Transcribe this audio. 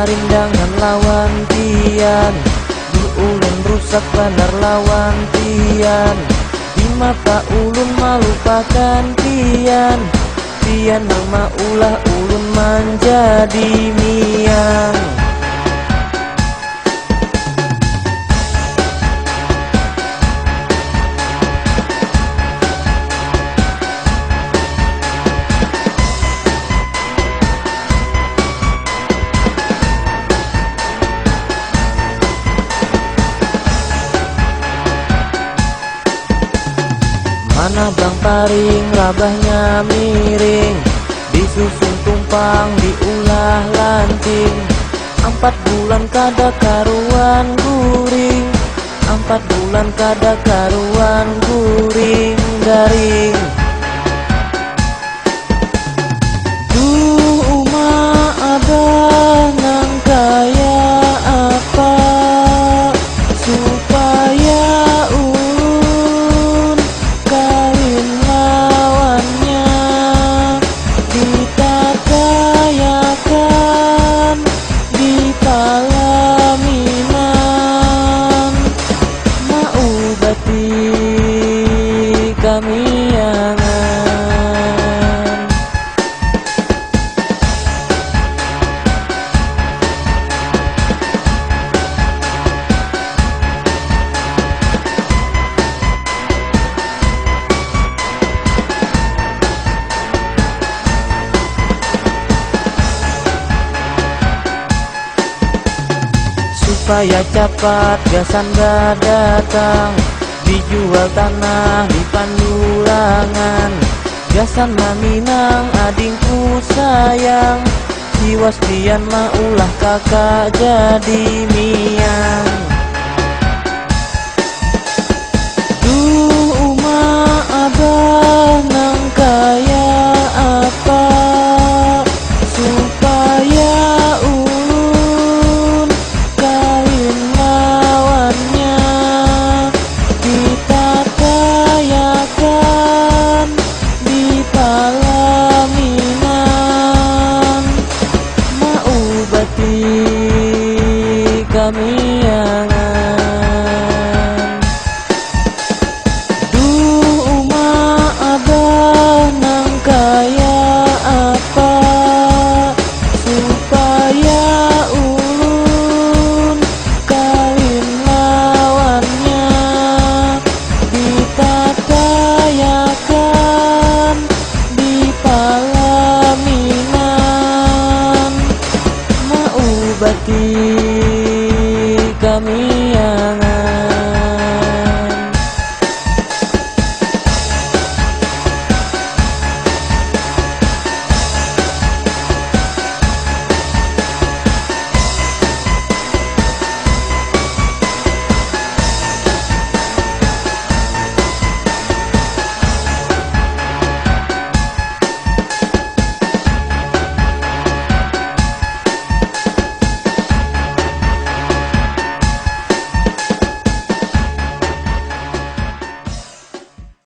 marindangan lawan tian, ulun rusak benar lawan tian. Di mata ulun melupakan tian, tian nang maulah ulun menjadi miang. Mana bang paring rabahnya miring, disusun tumpang diulah lancing. 4 bulan kada karuan guring, 4 bulan kada karuan guring garing. Duh ada nang kaya apa supaya kawin lawannya, kita kayakan di Palaminan. Mau bati kami angan. Supaya cepat gasan gak datang, dijual tanah di Pandulangan. Gasan maminang adingku sayang, jiwas pian maulah kakak jadi miang.